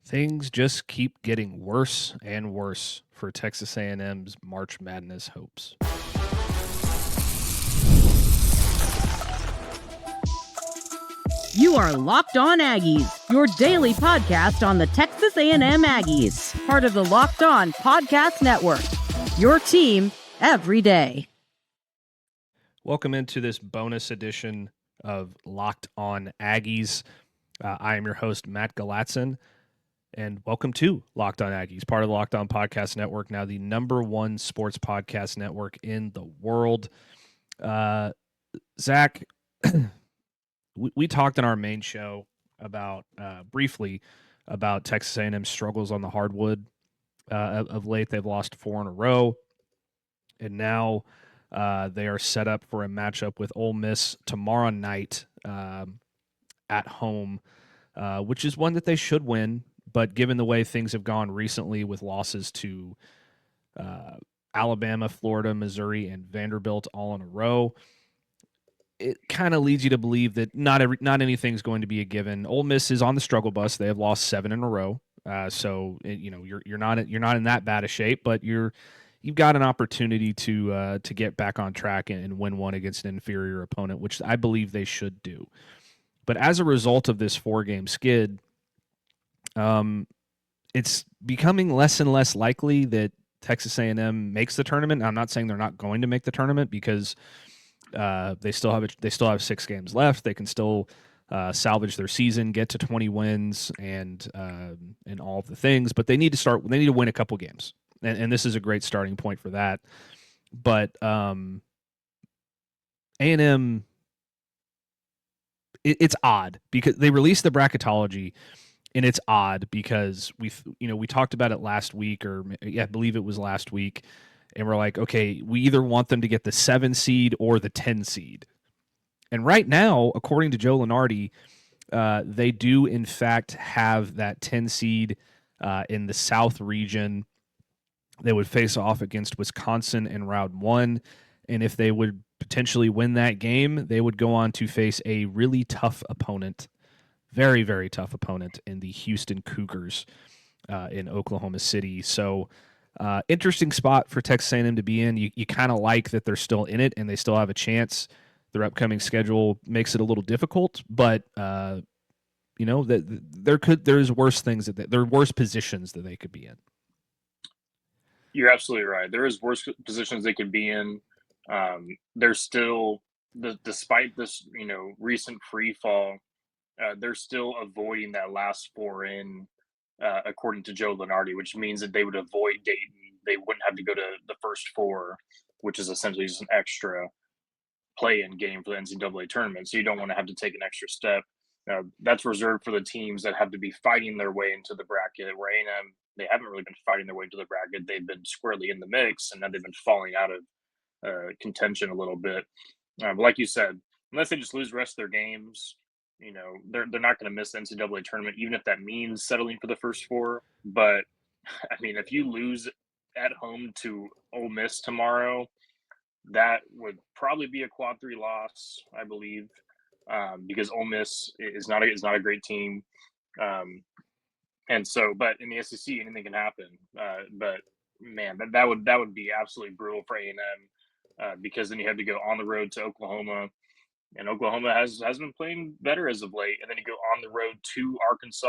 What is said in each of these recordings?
Things just keep getting worse and worse for Texas A&M's March Madness hopes. You are Locked On Aggies, your daily podcast on the Texas A&M Aggies, part of the Locked On Podcast Network. Your team every day. Welcome into this bonus edition of Locked On Aggies. I am your host, Matt Galatzin, and welcome to Locked On Aggies, part of the Locked On Podcast Network, now the number one sports podcast network in the world. Zach, we talked in our main show about briefly about Texas A&M's struggles on the hardwood. Of late, they've lost 4 in a row, and now they are set up for a matchup with Ole Miss tomorrow night at home, which is one that they should win. But given the way things have gone recently with losses to Alabama, Florida, Missouri, and Vanderbilt all in a row, it kind of leads you to believe that not anything's going to be a given. Ole Miss is on the struggle bus; they have lost 7 in a row, you're not in that bad a shape, but you've got an opportunity to get back on track and win one against an inferior opponent, which I believe they should do. But as a result of this 4-game skid, it's becoming less and less likely that Texas A&M makes the tournament. I'm not saying they're not going to make the tournament because they still have 6 games left. They can still salvage their season, get to 20 wins, and all of the things. But they need to win a couple games, and this is a great starting point for that. But A&M, it's odd because they released the bracketology, and it's odd because we talked about it last week, I believe it was last week. And we're like, okay, we either want them to get the 7 seed or the 10 seed. And right now, according to Joe Lunardi, they do, in fact, have that 10 seed in the South region. They would face off against Wisconsin in round 1. And if they would potentially win that game, they would go on to face a really tough opponent, very, very tough opponent in the Houston Cougars in Oklahoma City. So, interesting spot for Texas A&M to be in. You kind of like that they're still in it and they still have a chance. Their upcoming schedule makes it a little difficult, but that there's worse things there are worse positions that they could be in. You're absolutely right. There is worse positions they could be in. There's still despite this recent free fall, they're still avoiding that last 4 in. According to Joe Lunardi, which means that they would avoid Dayton. They wouldn't have to go to the first 4, which is essentially just an extra play-in game for the NCAA tournament. So you don't want to have to take an extra step. That's reserved for the teams that have to be fighting their way into the bracket. Where A&M, they haven't really been fighting their way into the bracket. They've been squarely in the mix, and now they've been falling out of contention a little bit. But like you said, unless they just lose the rest of their games, they're not going to miss the NCAA tournament, even if that means settling for the first 4. But I mean, if you lose at home to Ole Miss tomorrow, that would probably be a quad 3 loss, I believe, because Ole Miss is not a great team, and so. But in the SEC, anything can happen. But man, that would be absolutely brutal for A&M because then you have to go on the road to Oklahoma. And Oklahoma has been playing better as of late. And then you go on the road to Arkansas,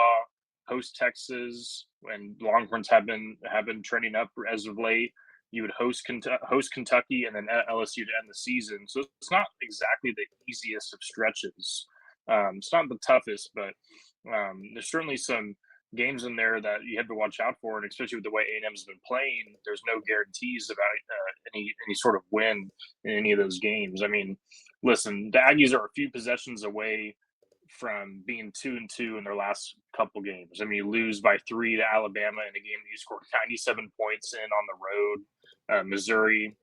host Texas, and Longhorns have been trending up as of late. You would host Kentucky and then LSU to end the season. So it's not exactly the easiest of stretches. It's not the toughest, but there's certainly some games in there that you have to watch out for. And especially with the way A&M has been playing, there's no guarantees about any sort of win in any of those games. I mean, listen, the Aggies are a few possessions away from being 2-2 in their last couple games. I mean, you lose by 3 to Alabama in a game that you scored 97 points in on the road. Missouri,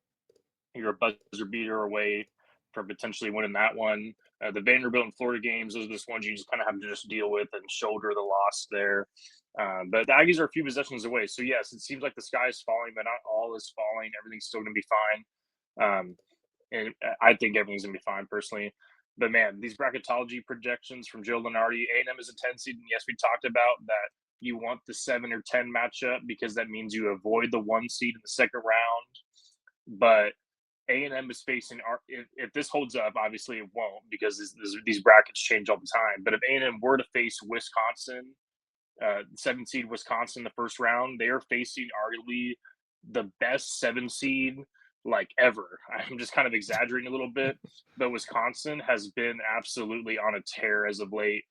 you're a buzzer beater away from potentially winning that one. The Vanderbilt and Florida games, those are just ones you just kind of have to just deal with and shoulder the loss there. But the Aggies are a few possessions away. So, yes, it seems like the sky is falling, but not all is falling. Everything's still going to be fine. And I think everything's going to be fine personally. But, man, these bracketology projections from Joe Lunardi, A&M is a 10 seed. And, yes, we talked about that you want the 7 or 10 matchup because that means you avoid the 1 seed in the second round. But A&M is facing if this holds up, obviously it won't because these brackets change all the time. But if A&M were to face Wisconsin, 7 seed Wisconsin in the first round, they are facing arguably the best 7 seed like ever. I'm just kind of exaggerating a little bit, but Wisconsin has been absolutely on a tear as of late.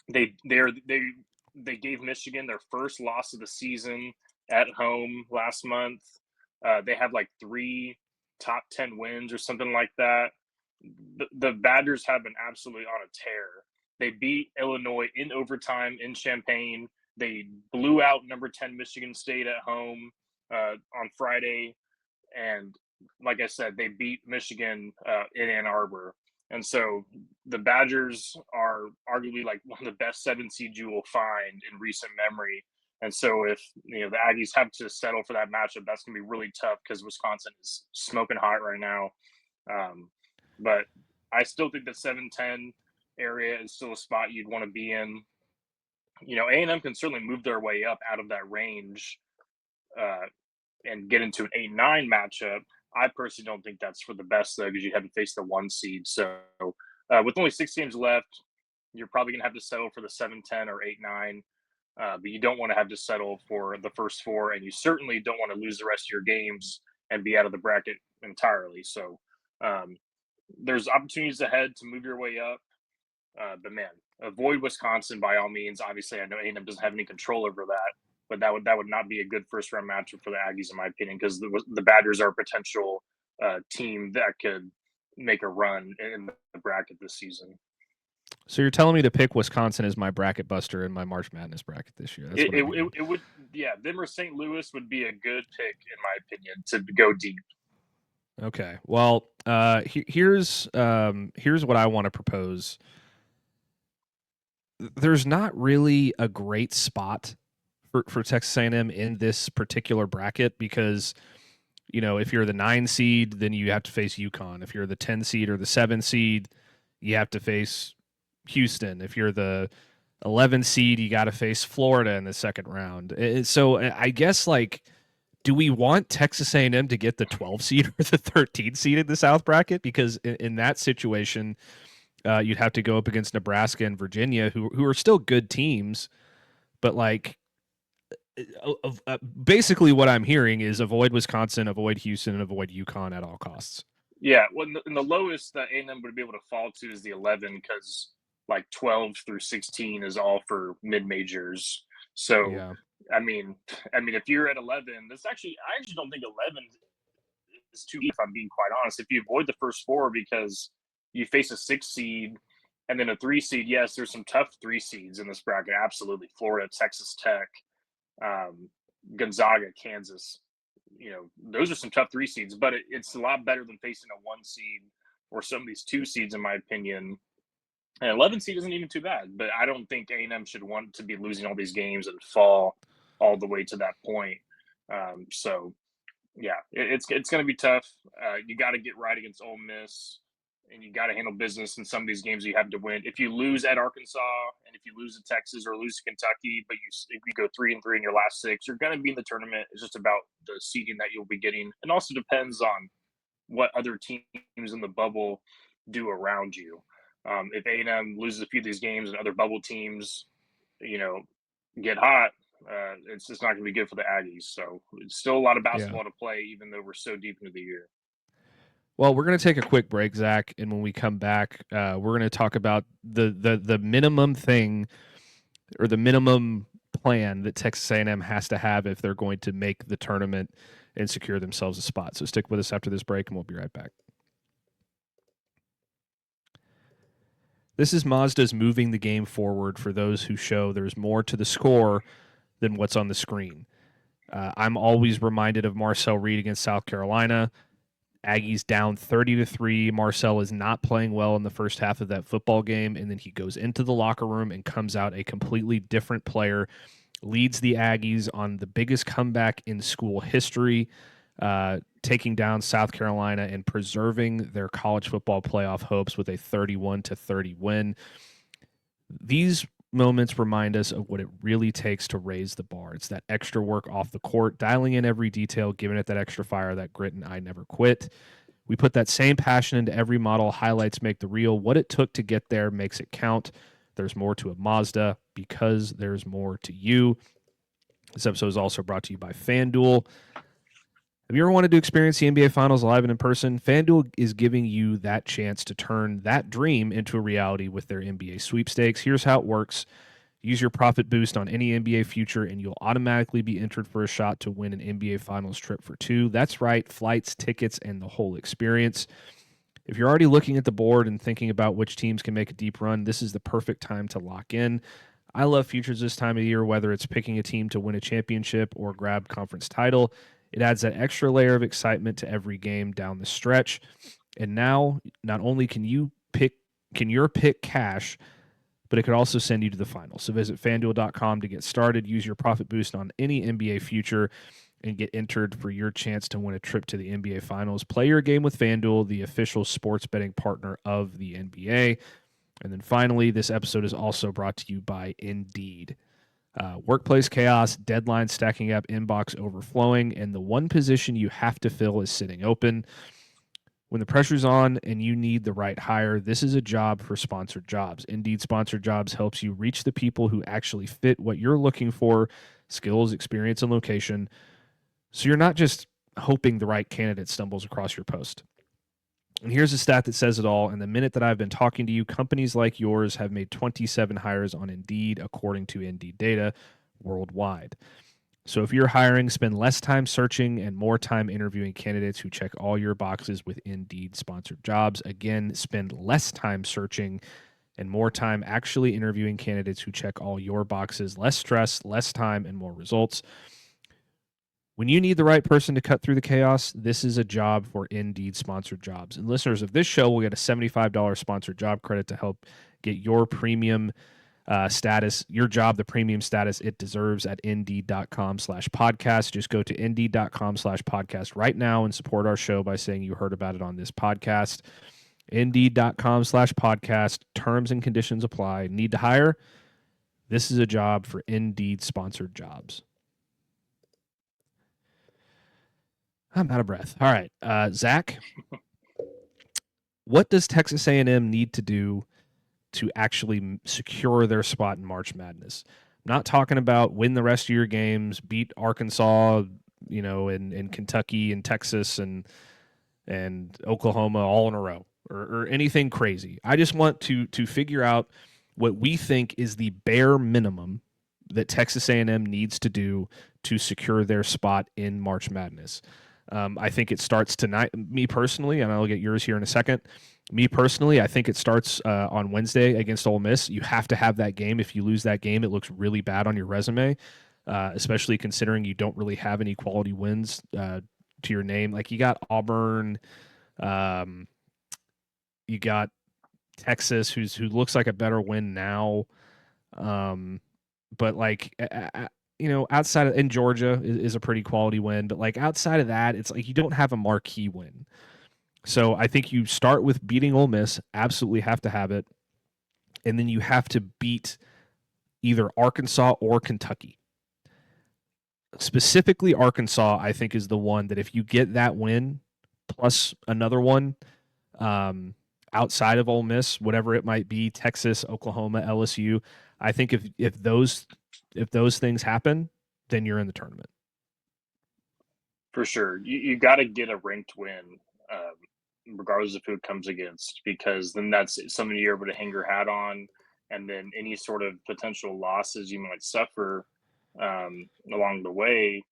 They gave Michigan their first loss of the season at home last month. They have like 3 top 10 wins or something like that. The Badgers have been absolutely on a tear. They beat Illinois in overtime in Champaign. They blew out number 10 Michigan State at home on Friday. And like I said, they beat Michigan in Ann Arbor. And so the Badgers are arguably like one of the best 7 seeds you will find in recent memory. And so if the Aggies have to settle for that matchup, that's going to be really tough because Wisconsin is smoking hot right now. But I still think the 7-10 area is still a spot you'd want to be in. A&M can certainly move their way up out of that range and get into an 8-9 matchup. I personally don't think that's for the best, though, because you have to face the 1 seed. So with only 6 games left, you're probably going to have to settle for the 7-10 or 8-9. But you don't want to have to settle for the first 4, and you certainly don't want to lose the rest of your games and be out of the bracket entirely. So there's opportunities ahead to move your way up. But man, avoid Wisconsin by all means. Obviously, I know A&M doesn't have any control over that, but that would not be a good first round matchup for the Aggies, in my opinion, because the Badgers are a potential team that could make a run in the bracket this season. So you're telling me to pick Wisconsin as my bracket buster in my March Madness bracket this year? That's it would, yeah. Them or St. Louis would be a good pick, in my opinion, to go deep. Okay. Well, here's what I want to propose. There's not really a great spot for Texas A&M in this particular bracket because, if you're the 9 seed, then you have to face UConn. If you're the 10 seed or the 7 seed, you have to face Houston. If you're the 11 seed, you got to face Florida in the second round. So I guess, do we want Texas A&M to get the 12 seed or the 13 seed in the South bracket? Because in that situation, you'd have to go up against Nebraska and Virginia, who are still good teams, but basically what I'm hearing is avoid Wisconsin, avoid Houston, and avoid UConn at all costs. Yeah, well, and the lowest that A&M would be able to fall to is the 11 because 12 through 16 is all for mid majors. So yeah. I mean, if you're at 11, I actually don't think 11 is too deep, if I'm being quite honest. If you avoid the first 4 because you face a 6 seed and then a 3 seed, yes, there's some tough 3 seeds in this bracket. Absolutely. Florida, Texas Tech, Gonzaga, Kansas. Those are some tough 3 seeds, but it's a lot better than facing a 1 seed or some of these 2 seeds, in my opinion. And 11 seed isn't even too bad, but I don't think A&M should want to be losing all these games and fall all the way to that point. So, yeah, it's going to be tough. You got to get right against Ole Miss, and you got to handle business in some of these games you have to win. If you lose at Arkansas, and if you lose to Texas or lose to Kentucky, but if you go 3-3 in your last 6, you're going to be in the tournament. It's just about the seeding that you'll be getting. It also depends on what other teams in the bubble do around you. If A&M loses a few of these games and other bubble teams, get hot, it's just not going to be good for the Aggies. So it's still a lot of basketball to play, even though we're so deep into the year. Well, we're going to take a quick break, Zach, and when we come back, we're going to talk about the minimum thing or the minimum plan that Texas A&M has to have if they're going to make the tournament and secure themselves a spot. So stick with us after this break, and we'll be right back. This is Mazda's moving the game forward for those who show there's more to the score than what's on the screen. I'm always reminded of Marcel Reed against South Carolina. Aggies down 30-3. Marcel is not playing well in the first half of that football game, and then he goes into the locker room and comes out a completely different player, leads the Aggies on the biggest comeback in school history, taking down South Carolina and preserving their college football playoff hopes with a 31-30 win. These moments remind us of what it really takes to raise the bar. It's that extra work off the court, dialing in every detail, giving it that extra fire, that grit, and I never quit. We put that same passion into every model. Highlights make the reel. What it took to get there makes it count. There's more to a Mazda because there's more to you. This episode is also brought to you by FanDuel. Have you ever wanted to experience the NBA Finals live and in person? FanDuel is giving you that chance to turn that dream into a reality with their NBA sweepstakes. Here's how it works. Use your profit boost on any NBA future, and you'll automatically be entered for a shot to win an NBA Finals trip for two. That's right, flights, tickets, and the whole experience. If you're already looking at the board and thinking about which teams can make a deep run, this is the perfect time to lock in. I love futures this time of year, whether it's picking a team to win a championship or grab conference title. It adds that extra layer of excitement to every game down the stretch. And now, not only can your pick cash, but it could also send you to the final. So visit FanDuel.com to get started. Use your profit boost on any NBA future and get entered for your chance to win a trip to the NBA Finals. Play your game with FanDuel, the official sports betting partner of the NBA. And then finally, this episode is also brought to you by Indeed. Workplace chaos, deadlines stacking up, inbox overflowing, and the one position you have to fill is sitting open. When the pressure's on and you need the right hire, this is a job for sponsored jobs. Indeed Sponsored Jobs helps you reach the people who actually fit what you're looking for, skills, experience, and location. So you're not just hoping the right candidate stumbles across your post. And here's a stat that says it all. In the minute that I've been talking to you, companies like yours have made 27 hires on Indeed, according to Indeed data worldwide. So if you're hiring, spend less time searching and more time interviewing candidates who check all your boxes with Indeed Sponsored Jobs. Again, spend less time searching and more time actually interviewing candidates who check all your boxes. Less stress, less time, and more results. When you need the right person to cut through the chaos, this is a job for Indeed Sponsored Jobs. And listeners of this show will get a $75 sponsored job credit to help get your premium status, your job, the premium status it deserves at Indeed.com/podcast. Just go to Indeed.com/podcast right now and support our show by saying you heard about it on this podcast. Indeed.com/podcast. Terms and conditions apply. Need to hire? This is a job for Indeed Sponsored Jobs. I'm out of breath. All right, Zach, what does Texas A&M need to do to actually secure their spot in March Madness? I'm not talking about win the rest of your games, beat Arkansas, and Kentucky and Texas and Oklahoma all in a row or anything crazy. I just want to figure out what we think is the bare minimum that Texas A&M needs to do to secure their spot in March Madness. I think it starts tonight. Me personally, and I'll get yours here in a second. Me personally, I think it starts on Wednesday against Ole Miss. You have to have that game. If you lose that game, it looks really bad on your resume, especially considering you don't really have any quality wins to your name. Like you got Auburn, you got Texas, who looks like a better win now, but like. Outside of in Georgia is a pretty quality win, but like outside of that, it's like you don't have a marquee win. So I think you start with beating Ole Miss, absolutely have to have it, and then you have to beat either Arkansas or Kentucky. Specifically, Arkansas, I think, is the one that if you get that win plus another one outside of Ole Miss, whatever it might be, Texas, Oklahoma, LSU, I think if those things happen, then you're in the tournament. For sure. You got to get a ranked win, regardless of who it comes against, because then that's something you're able to hang your hat on. And then any sort of potential losses you might suffer along the way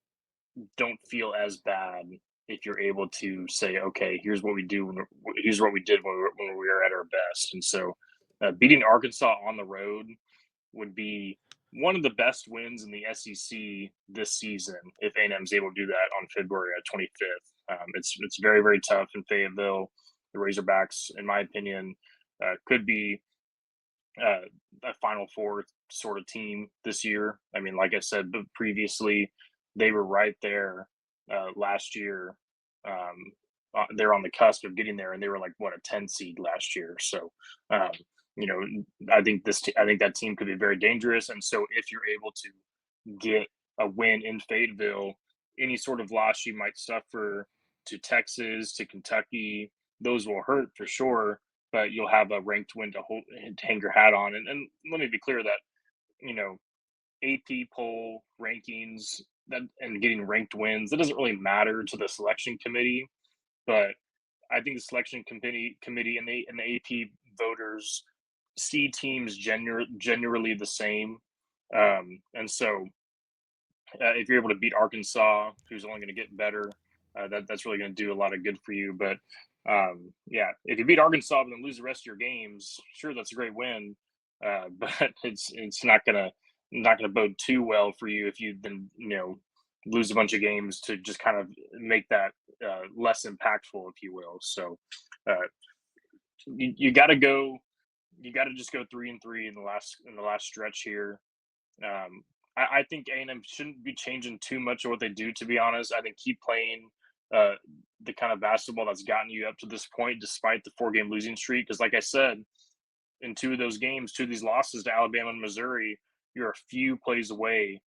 don't feel as bad if you're able to say, okay, here's what we do. Here's what we did when we were at our best. And so beating Arkansas on the road would be one of the best wins in the SEC this season if A&M is able to do that on February 25th. It's very, very tough in Fayetteville. The Razorbacks, in my opinion, could be a Final Four sort of team this year. I mean, like I said previously, they were right there last year. They're on the cusp of getting there, and they were like, what, a 10 seed last year. So I think that team could be very dangerous. And so if you're able to get a win in Fayetteville, any sort of loss you might suffer to Texas, to Kentucky, those will hurt for sure. But you'll have a ranked win to hang your hat on. And let me be clear that AP poll rankings and getting ranked wins, that doesn't really matter to the selection committee. But I think the selection committee and the AP voters see teams generally the same. And so if you're able to beat Arkansas, who's only going to get better, that's really going to do a lot of good for you. But if you beat Arkansas and then lose the rest of your games, sure, that's a great win. But it's not going to bode too well for you if you then lose a bunch of games to just kind of make that less impactful, if you will. So you got to just go 3-3 in the last stretch here. I think A&M shouldn't be changing too much of what they do, to be honest. I think keep playing the kind of basketball that's gotten you up to this point, despite the 4-game losing streak. Because like I said, in 2 of those games, 2 of these losses to Alabama and Missouri, you're a few plays away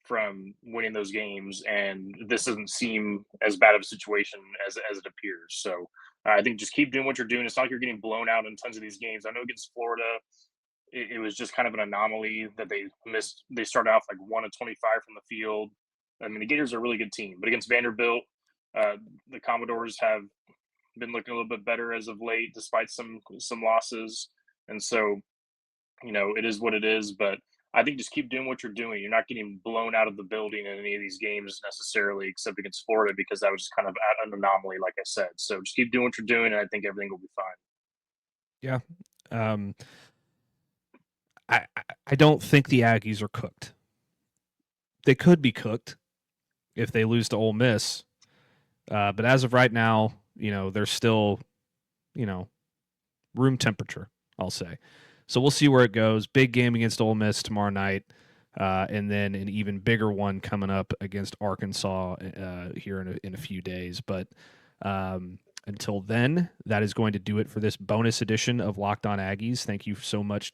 from winning those games, and this doesn't seem as bad of a situation as it appears. So I think just keep doing what you're doing. It's not like you're getting blown out in tons of these games. I know against Florida, it was just kind of an anomaly that they missed. They started off like 1 of 25 from the field. I mean, the Gators are a really good team, but against Vanderbilt, the Commodores have been looking a little bit better as of late, despite some losses. And so, it is what it is. But I think just keep doing what you're doing. You're not getting blown out of the building in any of these games necessarily, except against Florida, because that was just kind of an anomaly, like I said. So just keep doing what you're doing, and I think everything will be fine. Yeah. I don't think the Aggies are cooked. They could be cooked if they lose to Ole Miss. But as of right now, they're still, room temperature, I'll say. So we'll see where it goes. Big game against Ole Miss tomorrow night. And then an even bigger one coming up against Arkansas here in a few days. But until then, that is going to do it for this bonus edition of Locked On Aggies. Thank you so much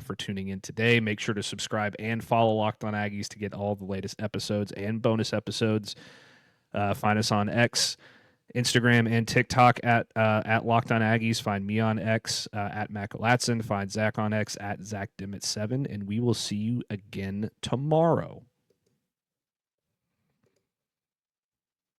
for tuning in today. Make sure to subscribe and follow Locked On Aggies to get all the latest episodes and bonus episodes. Find us on X, Instagram, and TikTok at Locked On Aggies. Find me on X at Matt Galatzin. Find Zach on X at Zach Dimmitt 7. And we will see you again tomorrow.